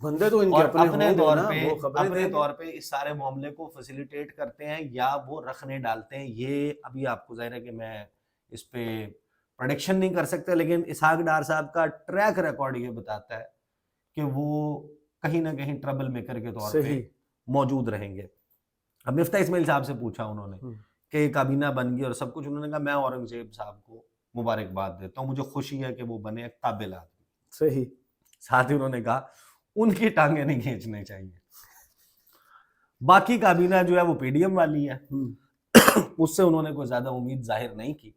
بندے تو ان کے اور اپنے اپنے ہوں گے طور نا، پہ وہ خبریں اپنے دیں گے۔ طور پہ اس سارے معاملے کو فیسیلیٹیٹ کرتے ہیں یا وہ رکھنے ڈالتے ہیں، یہ ابھی آپ کو ظاہر ہے کہ میں اس پہ پروڈکشن نہیں کر سکتے، لیکن اسحاق ڈار صاحب کا ٹریک ریکارڈ یہ بتاتا ہے کہ وہ کہیں نہ کہیں ٹربل میکر کے طور پہ صحیح۔ موجود رہیں گے۔ اب مفتاح اسماعیل صاحب سے پوچھا انہوں نے کہ کابینہ بن گئی اور سب کچھ، انہوں نے کہا میں اورنگزیب صاحب کو مبارکباد دیتا ہوں، مجھے خوشی ہے کہ وہ بنے ایک قابل آدمی۔ صحیح۔ ساتھ ہی انہوں نے کہا ان کی ٹانگیں نہیں کھینچنے چاہیے۔ باقی کابینہ جو ہے وہ پی ڈی ایم والی ہے، اس سے انہوں نے کوئی زیادہ امید ظاہر نہیں کی۔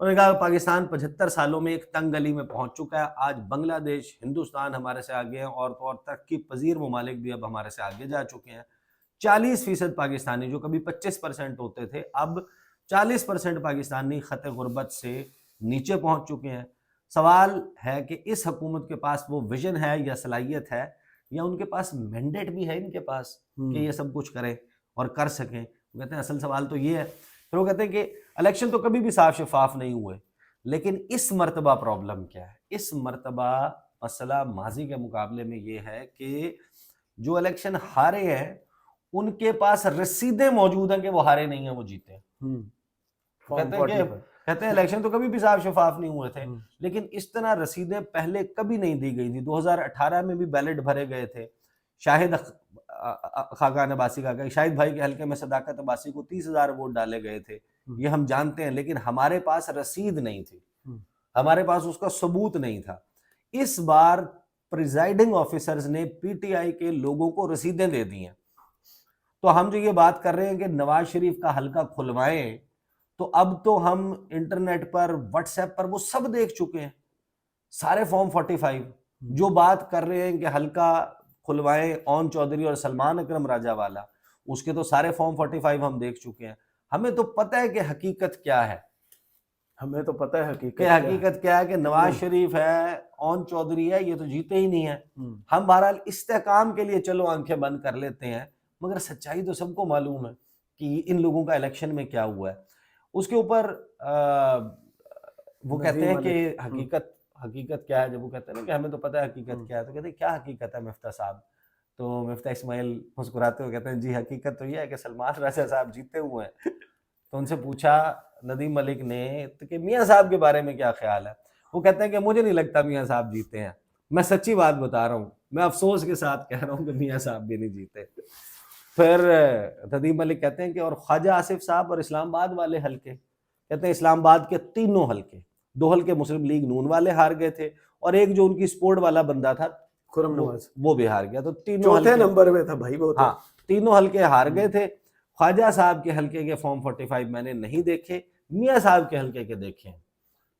انہوں نے کہا پاکستان 75 سالوں میں ایک تنگ گلی میں پہنچ چکا ہے، آج بنگلہ دیش، ہندوستان ہمارے سے آگے ہیں، اور ترقی پذیر ممالک بھی اب ہمارے سے آگے جا چکے ہیں۔ 40% پاکستانی جو کبھی 25% ہوتے تھے، اب 40% پاکستانی خط غربت سے نیچے پہنچ چکے ہیں۔ سوال ہے کہ اس حکومت کے پاس وہ ویژن ہے یا صلاحیت ہے یا ان کے پاس مینڈیٹ بھی ہے ان کے پاس کہ یہ سب کچھ کریں اور کر سکیں۔ وہ کہتے ہیں اصل سوال تو یہ ہے۔ پھر وہ کہتے ہیں کہ الیکشن تو کبھی بھی صاف شفاف نہیں ہوئے، لیکن اس مرتبہ پرابلم کیا ہے؟ اس مرتبہ مسئلہ ماضی کے مقابلے میں یہ ہے کہ جو الیکشن ہارے ہیں ان کے پاس رسیدیں موجود ہیں کہ وہ ہارے نہیں ہیں، وہ جیتے ہیں۔ کہتے ہیں الیکشن تو کبھی بھی صاف شفاف نہیں ہوئے تھے، لیکن اس طرح رسیدیں پہلے کبھی نہیں دی گئی تھی۔ 2018 میں بھی بیلٹ بھرے گئے تھے، شاہد خاقان عباسی کا کہ شاہد بھائی کے حلقے میں صداقت عباسی کو 30,000 ووٹ ڈالے گئے تھے، یہ ہم جانتے ہیں، لیکن ہمارے پاس رسید نہیں تھی، ہمارے پاس اس کا ثبوت نہیں تھا۔ اس بار پریزائڈنگ آفیسرز نے پی ٹی آئی کے لوگوں کو رسیدیں دے دی ہیں، تو ہم جو یہ بات کر رہے ہیں کہ نواز شریف کا حلقہ کھلوائیں، تو اب تو ہم انٹرنیٹ پر، واٹس ایپ پر وہ سب دیکھ چکے ہیں، سارے فارم 45 جو بات کر رہے ہیں کہ حلقہ کھلوائیں اون چودھری اور سلمان اکرم راجہ والا، اس کے تو سارے فارم 45 ہم دیکھ چکے ہیں۔ ہمیں تو پتہ ہے کہ حقیقت کیا ہے، ہمیں تو پتہ ہے حقیقت کیا ہے کہ نواز شریف ہے، اون چودھری ہے، یہ تو جیتے ہی نہیں ہے۔ ہم بہرحال استحکام کے لیے چلو آنکھیں بند کر لیتے ہیں، مگر سچائی تو سب کو معلوم ہے کہ ان لوگوں کا الیکشن میں کیا ہوا ہے۔ اس کے اوپر وہ کہتے ہیں کہ حقیقت کیا ہے، جب وہ کہتے ہیں نا کہ ہمیں تو پتہ ہے حقیقت کیا ہے، تو کہتے ہیں کیا حقیقت ہے مفتاح صاحب؟ تو مفتاح اسماعیل مسکراتے ہوئے کہتے ہیں جی حقیقت تو یہ ہے کہ سلمان راجہ صاحب جیتے ہوئے ہیں۔ تو ان سے پوچھا ندیم ملک نے کہ میاں صاحب کے بارے میں کیا خیال ہے؟ وہ کہتے ہیں کہ مجھے نہیں لگتا میاں صاحب جیتے ہیں، میں سچی بات بتا رہا ہوں، میں افسوس کے ساتھ کہہ رہا ہوں کہ میاں صاحب بھی نہیں جیتے۔ پھر ندیم ملک کہتے ہیں کہ اور خواجہ آصف صاحب اور اسلام آباد والے حلقے، کہتے ہیں اسلام آباد کے تینوں حلقے، 2 حلقے مسلم لیگ نون والے ہار گئے تھے اور ایک جو ان کی سپورٹ والا بندہ تھا خرم نواز، وہ بھی ہار گیا، تو تینوں چوتھے نمبر پہ تھا بھائی وہ تو۔ ہاں تینوں حلقے ہار گئے تھے۔ خواجہ صاحب کے حلقے کے فارم 45 میں نے نہیں دیکھے، میاں صاحب کے حلقے کے دیکھے ہیں۔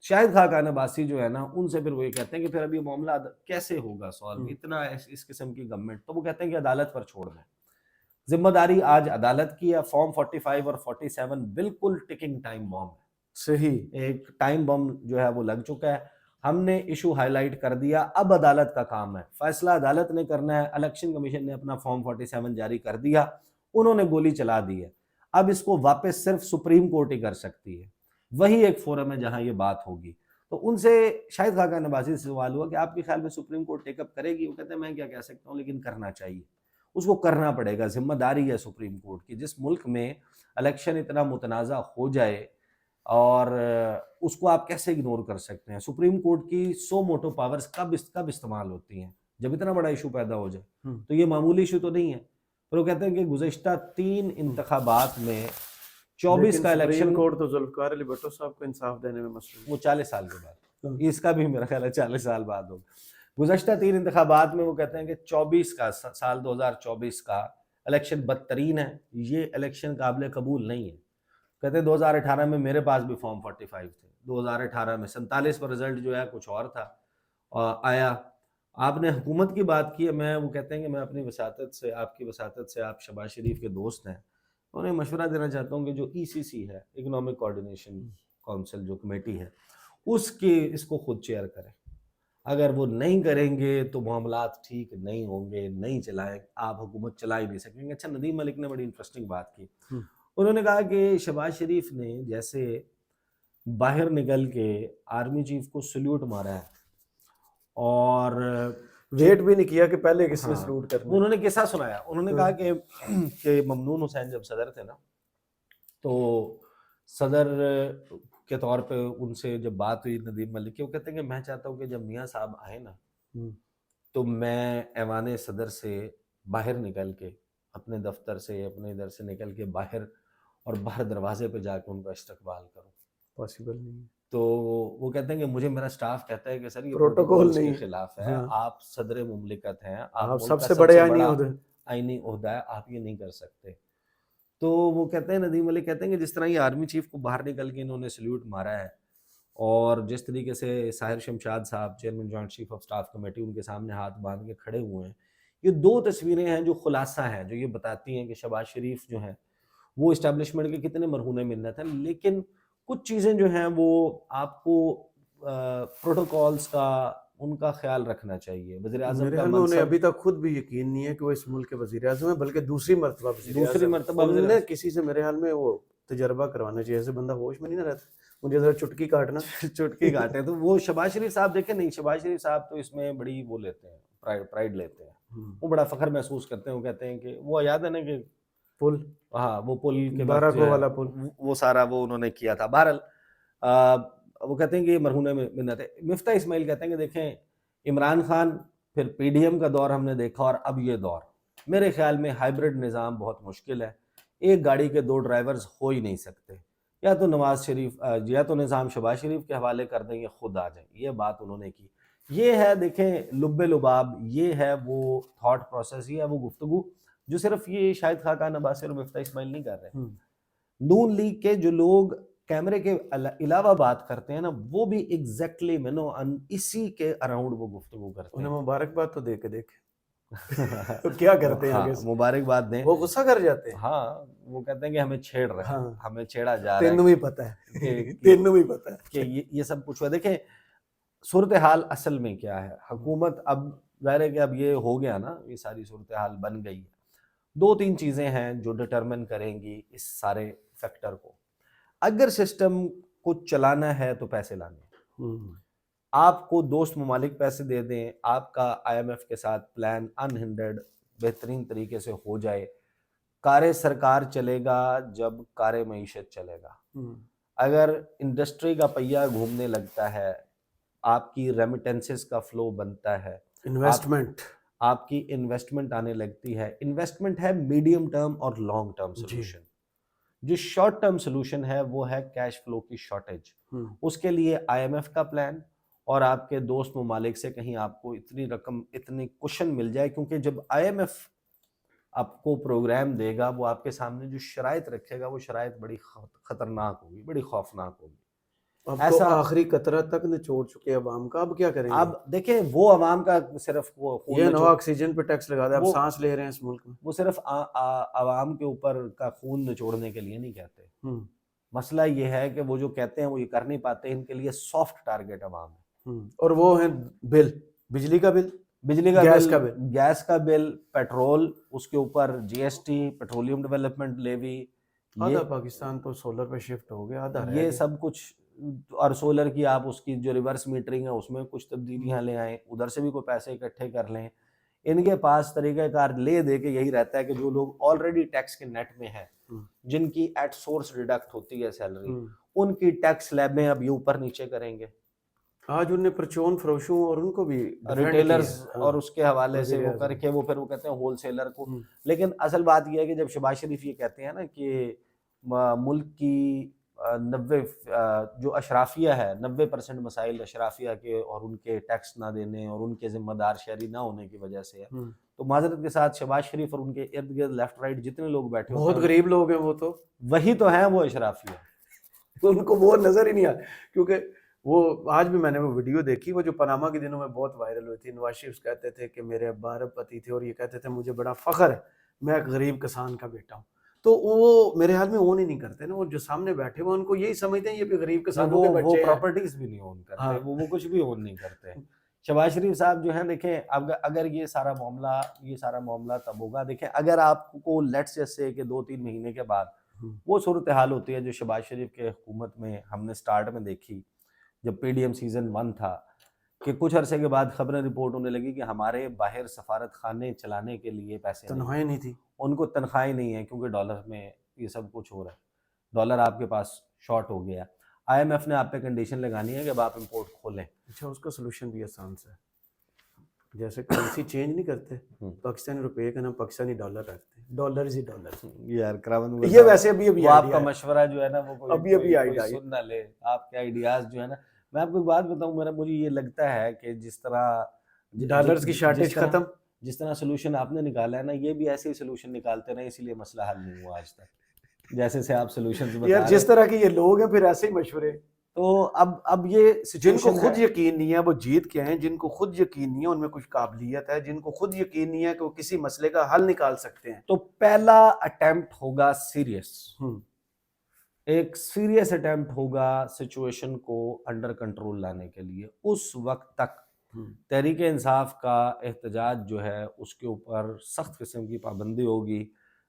شاہد خاقان عباسی جو ہے نا، ان سے پھر وہ یہ کہتے ہیں کہ پھر اب یہ معاملہ کیسے ہوگا سالو، اتنا اس قسم کی گورنمنٹ، تو وہ کہتے ہیں کہ عدالت پر چھوڑ دیں، ذمہ داری آج عدالت کی ہے۔ فارم 45 اور 47 بالکل ٹکنگ ٹائم بم ہے، صحیح، ایک ٹائم بم جو ہے وہ لگ چکا ہے۔ ہم نے ایشو ہائی لائٹ کر دیا، اب عدالت کا کام ہے، فیصلہ عدالت نے کرنا ہے۔ الیکشن کمیشن نے اپنا فارم 47 جاری کر دیا، انہوں نے گولی چلا دی ہے، اب اس کو واپس صرف سپریم کورٹ ہی کر سکتی ہے، وہی ایک فورم ہے جہاں یہ بات ہوگی۔ تو ان سے شاہد خاقان عباسی سے سوال ہوا کہ آپ کے خیال میں سپریم کورٹ ٹیک اپ کرے گی؟ وہ کہتے ہیں میں کیا کہہ سکتا ہوں، لیکن کرنا چاہیے، اس کو کرنا پڑے گا، ذمہ داری ہے سپریم کورٹ کی۔ جس ملک میں الیکشن اتنا متنازع ہو جائے اور اس کو آپ کیسے اگنور کر سکتے ہیں؟ سپریم کورٹ کی 100 موٹو پاورز کب استعمال ہوتی ہیں؟ جب اتنا بڑا ایشو پیدا ہو جائے، تو یہ معمولی ایشو تو نہیں ہے۔ پھر وہ کہتے ہیں کہ گزشتہ 3 انتخابات میں 24 کا الیکشن، سپریم کورٹ تو ذوالفقار علی بھٹو صاحب کو انصاف دینے میں مصروف، وہ 40 سال کے بعد، اس کا بھی میرا خیال ہے 40 سال بعد ہوگا۔ گزشتہ 3 انتخابات میں وہ کہتے ہیں کہ 24 کا سال 2024 کا الیکشن بدترین ہے، یہ الیکشن قابل قبول نہیں ہے۔ کہتے ہیں 2018 میں میرے پاس بھی فارم 45 تھے، 2018 میں 47 پر رزلٹ جو ہے کچھ اور تھا آیا۔ آپ نے حکومت کی بات کی ہے، میں وہ کہتے ہیں کہ میں اپنی وساطت سے، آپ کی وساطت سے، آپ شہباز شریف کے دوست ہیں، انہیں مشورہ دینا چاہتا ہوں کہ جو ای سی سی ہے، اکنامک کوآرڈینیشن کونسل جو کمیٹی ہے، اس کو خود چیئر کریں۔ اگر وہ نہیں کریں گے تو معاملات ٹھیک نہیں ہوں گے، نہیں چلائیں، آپ حکومت چلا ہی نہیں سکیں گے۔ اچھا، ندیم ملک نے بڑی انٹرسٹنگ بات کی، انہوں نے کہا کہ شہباز شریف نے جیسے باہر نکل کے آرمی چیف کو سلیوٹ مارا ہے اور ویٹ بھی نہیں کیا کہ پہلے کس نے ہاں، سلوٹ کرنا. انہوں نے قصہ سنایا. انہوں نے کہا کہ ممنون حسین جب صدر تھے نا تو صدر کے طور پہ ان سے جب بات ہوئی ندیم ملک کی, وہ کہتے ہیں کہ میں چاہتا ہوں کہ جب میاں صاحب آئے نا تو میں ایوان صدر سے باہر نکل کے اپنے دفتر سے اپنے ادھر سے نکل کے باہر اور باہر دروازے پہ جا کے ان کا استقبال کروں. پاسبل نہیں ہے. تو وہ کہتے ہیں کہ مجھے میرا سٹاف کہتا ہے کہ سر یہ پروٹوکول پروٹوکولز نہیں کے ہے. خلاف ہے, ہاں. آپ صدر مملکت ہیں, آپ آپ ملک سب کا سے بڑے آئینی بڑا عہدے. آئینی عہدہ ہے, آپ یہ نہیں کر سکتے. تو وہ کہتے ہیں ندیم ملک کہتے ہیں کہ جس طرح یہ آرمی چیف کو باہر نکل کے انہوں نے سلیوٹ مارا ہے اور جس طریقے سے ساحر شمشاد صاحب chairman joint chief of staff committee ان کے سامنے ہاتھ باندھ کے کھڑے ہوئے ہیں, یہ دو تصویریں ہیں جو خلاصہ ہیں, جو یہ بتاتی ہیں کہ شہباز شریف جو ہیں وہ اسٹیبلشمنٹ کے کتنے مرہون منت ہیں. لیکن کچھ چیزیں جو ہیں وہ آپ کو پروٹوکولز کا ان کا خیال رکھنا چاہیے. وزیر اعظم میرے کا خیال میں انہیں منصب ابھی تک خود بھی یقین نہیں ہے کہ وہ اس ملک کے وزیر اعظم ہیں, بلکہ دوسری مرتبہ وزیر اعظم. دوسری مرتبہ وزیر انہیں اعظم کسی سے میرے خیال میں وہ تجربہ کروانا چاہیے, ایسے بندہ ہوش میں نہیں نہ رہتا, مجھے ذرا چٹکی کاٹنا. چٹکی کاٹے. تو وہ شہباز شریف صاحب دیکھیں نہیں, شہباز شریف صاحب تو اس میں بڑی وہ لیتے ہیں, پرائیڈ لیتے ہیں, وہ بڑا فخر محسوس کرتے ہیں. وہ کہتے ہیں کہ وہ یاد ہے نا کہ پل, ہاں وہ پل کے وقت باراکو جو ہے والا پل, وہ سارا وہ انہوں نے کیا تھا. بہرحال وہ کہتے ہیں کہ یہ مرہون منت ہے. مفتاح اسماعیل کہتے ہیں کہ دیکھیں عمران خان, پھر پی ڈی ایم کا دور ہم نے دیکھا, اور اب یہ دور, میرے خیال میں ہائبرڈ نظام بہت مشکل ہے. ایک گاڑی کے دو ڈرائیورز ہو ہی نہیں سکتے. یا تو نواز شریف یا تو نظام شہباز شریف کے حوالے کر دیں یا خود آ جائیں. یہ بات انہوں نے کی. یہ ہے دیکھیں لب لباب, یہ ہے وہ تھاٹ پروسیس, یہ ہے وہ گفتگو جو صرف یہ شاہد خاقان عباسی اور مفتاح اسماعیل نہیں کر رہے. نون لیگ کے جو لوگ کیمرے کے علاوہ بات کرتے ہیں نا, وہ بھی ایگزیکٹلی اسی کے اراؤنڈ وہ گفتگو کرتے ہیں. انہیں مبارکباد تو دے کے دیکھیں کیا کرتے ہیں آگے سے. مبارکباد دیں. وہ غصہ کر جاتے ہیں. ہاں وہ کہتے ہیں کہ ہمیں چھیڑ رہے ہیں, ہمیں چھیڑا جا رہا ہے. تینوں بھی پتہ ہے, تینوں بھی پتہ ہے کہ یہ سب کچھ ہوا. دیکھیں صورتحال اصل میں کیا ہے. حکومت اب ظاہر ہے کہ اب یہ ہو گیا نا, یہ ساری صورتحال بن گئی ہے. دو تین چیزیں ہیں جو ڈٹرمن کریں گی اس سارے فیکٹر کو. اگر سسٹم کو چلانا ہے تو پیسے لانے, آپ کو دوست ممالک پیسے دے دیں, آپ کا آئی ایم ایف کے ساتھ پلان انہنڈرڈ بہترین طریقے سے ہو جائے. کار سرکار چلے گا جب کار معیشت چلے گا. اگر انڈسٹری کا پہیہ گھومنے لگتا ہے, آپ کی ریمیٹنسز کا فلو بنتا ہے, انویسٹمنٹ, آپ کی انویسٹمنٹ آنے لگتی ہے. انویسٹمنٹ ہے میڈیم ٹرم اور لانگ ٹرم سولوشن. جو شارٹ ٹرم سولوشن ہے وہ ہے کیش فلو کی شارٹیج. اس کے لیے آئی ایم ایف کا پلان اور آپ کے دوست ممالک سے کہیں آپ کو اتنی رقم, اتنی کوشن مل جائے, کیونکہ جب آئی ایم ایف آپ کو پروگرام دے گا وہ آپ کے سامنے جو شرائط رکھے گا وہ شرائط بڑی خطرناک ہوگی, بڑی خوفناک ہوگی. اب تو آخری قطرہ تک نچوڑ چکے عوام کا, اب کیا کریں گے؟ اب دیکھیں وہ عوام کا صرف وہ یہ نو آکسیجن پہ ٹیکس لگا دے, اب سانس لے رہے ہیں اس ملک میں. وہ صرف عوام کے اوپر کا خون نچوڑنے کے لیے نہیں کہتے. مسئلہ یہ ہے کہ وہ جو کہتے ہیں وہ یہ کر نہیں پاتے. ان کے لیے سافٹ ٹارگٹ عوام ہے, اور وہ ہیں بل, بجلی کا بل, گیس کا بل, پیٹرول, اس کے اوپر G S T, petroleum development levy. آدھا پاکستان تو سولر پہ شفٹ ہو گیا, آدھا یہ سب کچھ. اور سولر کی آپ اس کی جو ریورس میٹرنگ ہے اس میں کچھ تبدیلیاں لے آئیں, ادھر سے بھی کوئی پیسے اکٹھے کر لیں. ان کے پاس طریقہ کار لے دے کے یہی رہتا ہے کہ جو لوگ آلریڈی ٹیکس کے نیٹ میں ہیں, جن کی ایٹ سورس ڈیڈکٹ ہوتی ہے سیلری, ان کی ٹیکس سلیبیں اب یہ اوپر نیچے کریں گے. آج انہیں پرچون فروشوں اور ان کو بھی ریٹیلرز اور اس کے حوالے سے وہ کر کے وہ پھر وہ کہتے ہیں ہول سیلر کو. لیکن اصل بات یہ ہے کہ جب شہباز شریف یہ کہتے ہیں نا کہ ملک کی 90 جو اشرافیہ ہے, 90% مسائل اشرافیہ کے اور ان کے ٹیکس نہ دینے اور ان کے ذمہ دار شہری نہ ہونے کی وجہ سے ہے, تو معذرت کے ساتھ شہباز شریف اور ان کے ارد گرد لیفٹ رائٹ جتنے لوگ بیٹھے بہت غریب لوگ ہیں, وہ تو وہی تو ہیں وہ اشرافیہ, ان کو وہ نظر ہی نہیں آتا. کیونکہ وہ آج بھی میں نے وہ ویڈیو دیکھی, وہ جو پاناما کے دنوں میں بہت وائرل ہوئی تھی. نواز شریف کہتے تھے کہ میرے ابا ارب پتی تھے اور یہ کہتے تھے مجھے بڑا فخر ہے میں ایک غریب کسان کا بیٹا ہوں. تو وہ میرے حال میں اون ہی نہیں کرتے نا, وہ جو سامنے بیٹھے ہوئے ان کو یہی سمجھتے ہیں یہ بھی غریب کسانوں کے بچے ہیں. وہ پراپرٹیز بھی نہیں اون کرتے, وہ کچھ بھی اون نہیں کرتے. شہباز شریف صاحب جو ہیں دیکھیں, اگر یہ سارا معاملہ تب ہوگا. دیکھیں اگر آپ کو لیٹس جیس سے کہ 2-3 مہینے کے بعد وہ صورتحال ہوتی ہے جو شہباز شریف کے حکومت میں ہم نے سٹارٹ میں دیکھی, جب پی ڈی ایم سیزن 1 تھا, کہ کچھ عرصے کے بعد خبریں رپورٹ ہونے لگی کہ ہمارے باہر سفارت خانے چلانے کے لیے پیسے نہیں، تنخواہیں نہیں تھی، ان کو تنخواہیں نہیں ہیں کیونکہ ڈالر میں یہ سب کچھ ہو رہا ہے، ڈالر آپ کے پاس شارٹ ہو گیا۔ آئی ایم ایف نے آپ پہ کنڈیشن لگانی ہے کہ اب آپ امپورٹ کھولیں۔ اچھا اس کا سلوشن بھی آسان سا ہے، جیسے کرنسی چینج نہیں کرتے، پاکستانی روپے کا نام پاکستانی ڈالر رکھتے ہیں، ڈالرز ہی ڈالر۔ یار کراون یہ ویسے ابھی وہ آپ کا آئیڈیا ہے، مشورہ جو ہے نا وہ ابھی کوئی آئیڈیا ہے۔ سن نہ لے، آپ کے آئیڈیاز جو ہے نا، میں آپ کو ایک بات بتاؤں، مجھے یہ لگتا ہے کہ جس طرح ڈالرز کی شارٹیج ختم، جس طرح سلوشن آپ نے نکالا ہے نا، یہ بھی ایسے ہی سلوشن نکالتے رہے، اسی لیے مسئلہ حل نہیں ہوا آج تک، جیسے سے آپ سلوشنز بتا یار رہے جس طرح کے یہ لوگ ہیں پھر ایسے ہی مشورے، تو اب یہ جن کو سچویشن خود یقین نہیں ہے وہ جیت کے ہیں، جن کو خود یقین نہیں ہے ان میں کچھ قابلیت ہے، جن کو خود یقین نہیں ہے کہ وہ کسی مسئلے کا حل نکال سکتے ہیں۔ تو پہلا اٹیمپٹ ہوگا سیریس، ایک سیریس اٹیمپٹ ہوگا سچویشن کو انڈر کنٹرول لانے کے لیے۔ اس وقت تک تحریک انصاف کا احتجاج جو ہے اس کے اوپر سخت قسم کی پابندی ہوگی،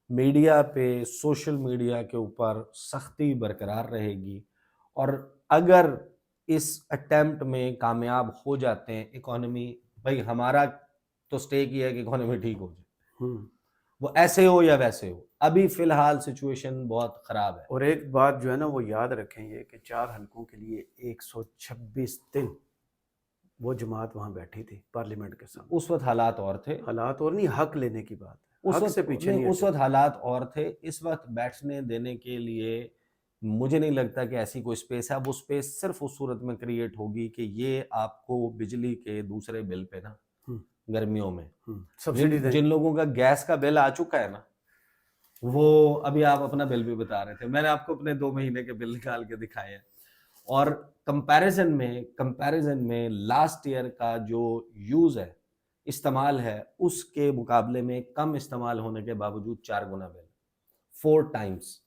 میڈیا پہ، سوشل میڈیا کے اوپر سختی برقرار رہے گی، اور اگر اس اٹیمپٹ میں کامیاب ہو جاتے ہیں، اکانومی، بھائی ہمارا تو سٹیک یہ ہے کہ اکانومی ٹھیک ہو جائے، وہ ایسے ہو یا ویسے ہو۔ ابھی فی الحال سچویشن بہت خراب ہے۔ اور ایک بات جو ہے نا وہ یاد رکھیں یہ کہ 4 حلقوں کے لیے 126 دن وہ جماعت وہاں بیٹھی تھی پارلیمنٹ کے سامنے۔ اس وقت حالات اور تھے، حالات اور نہیں، حق لینے کی بات ہے، اس حق وقت سے پیچھے نہیں اس ہٹے۔ وقت حالات اور تھے، اس وقت بیٹھنے دینے کے لیے مجھے نہیں لگتا کہ ایسی کوئی سپیس ہے۔ اب وہ سپیس صرف اس صورت میں کریٹ ہوگی کہ یہ آپ کو بجلی کے دوسرے بل پہ نا، گرمیوں میں سبسڈی دیں۔ جن لوگوں کا گیس کا بل آ چکا ہے نا، وہ ابھی آپ اپنا بل بھی بتا رہے تھے، میں نے آپ کو اپنے 2 مہینے کے بل نکال کے دکھائے ہیں، اور کمپیریزن میں لاسٹ ایئر کا جو یوز ہے، استعمال ہے، اس کے مقابلے میں کم استعمال ہونے کے باوجود 4 گنا بل، 4 ٹائمز۔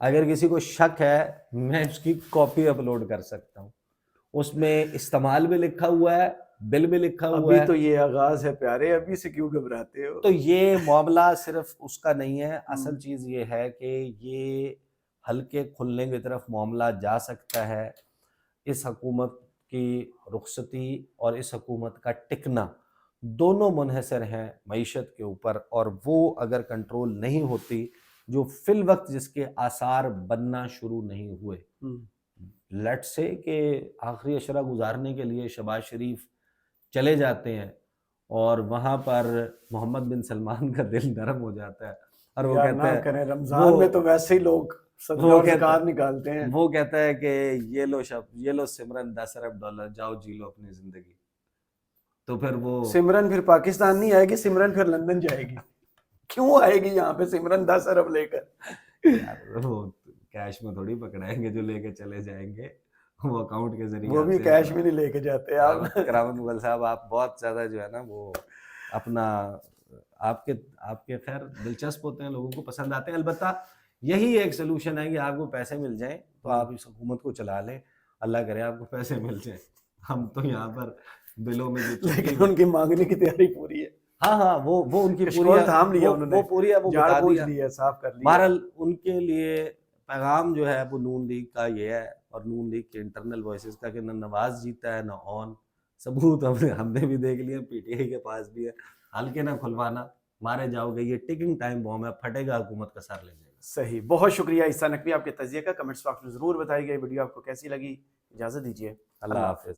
اگر کسی کو شک ہے میں اس کی کاپی اپلوڈ کر سکتا ہوں، اس میں استعمال بھی لکھا ہوا ہے، بل بھی لکھا ہوا ابھی ہے۔ تو یہ آغاز ہے پیارے، ابھی سے کیوں گھبراتے ہو؟ تو یہ معاملہ صرف اس کا نہیں ہے، اصل چیز یہ ہے کہ یہ حلقے کھلنے کی طرف معاملہ جا سکتا ہے۔ اس حکومت کی رخصتی اور اس حکومت کا ٹکنا دونوں منحصر ہیں معیشت کے اوپر، اور وہ اگر کنٹرول نہیں ہوتی، جو فی الوقت جس کے آثار بننا شروع نہیں ہوئے، لیٹ سے کہ آخری عشرہ گزارنے کے لیے شہباز شریف چلے جاتے ہیں اور وہاں پر محمد بن سلمان کا دل نرم ہو جاتا ہے، اور وہ کہتا ہے، کریں رمضان میں تو ویسے ہی لوگ صدقہ اور زکوٰۃ نکالتے ہیں، وہ کہتا ہے کہ یہ لو سمرن 10 ارب ڈالر، جاؤ جی لو اپنی زندگی۔ تو پھر وہ سمرن پھر پاکستان نہیں آئے گی، سمرن پھر لندن جائے گی۔ کیوں آئے گی یہاں پہ سمرن 10 ارب لے کر؟ یار وہ کیش میں تھوڑی پکڑائیں گے جو لے کے چلے جائیں گے، وہ اکاؤنٹ کے ذریعے، وہ بھی کیش میں نہیں لے کے جاتے آپ۔ کراون مغل صاحب، آپ بہت زیادہ جو ہے نا وہ اپنا آپ کے خیر دلچسپ ہوتے ہیں، لوگوں کو پسند آتے ہیں۔ البتہ یہی ایک سلوشن ہے کہ آپ کو پیسے مل جائیں تو آپ اس حکومت کو چلا لیں، اللہ کرے آپ کو پیسے مل جائیں۔ ہم تو یہاں پر بلوں میں لیکن ان کی مانگنے کی تیاری پوری ہے۔ ہاں وہ ان کی کشکول تھام لیا انہوں نے، وہ پوری ہے، وہ جھاڑ بتا پوچھ دیا۔ لیا، صاف کر لیا۔ بہرحال ان کے لیے پیغام جو ہے وہ نون لیگ کا یہ ہے، اور نون لیگ کے انٹرنل وائسز کا، کہ نہ نواز جیتا ہے نہ اون، ثبوت ہم نے بھی دیکھ لیا، پی ٹی آئی کے پاس بھی ہے، حلقے نہ کھلوانا، مارے جاؤ گے، یہ ٹکنگ ٹائم بوم ہے، پھٹے گا حکومت کا سر لے جائے گا۔ صحیح، بہت شکریہ عیسیٰ نقوی آپ کے تجزیے کا، کمنٹس باکس میں ضرور بتائیے گا یہ ویڈیو آپ کو کیسی لگی۔ اجازت دیجیے، اللہ حافظ۔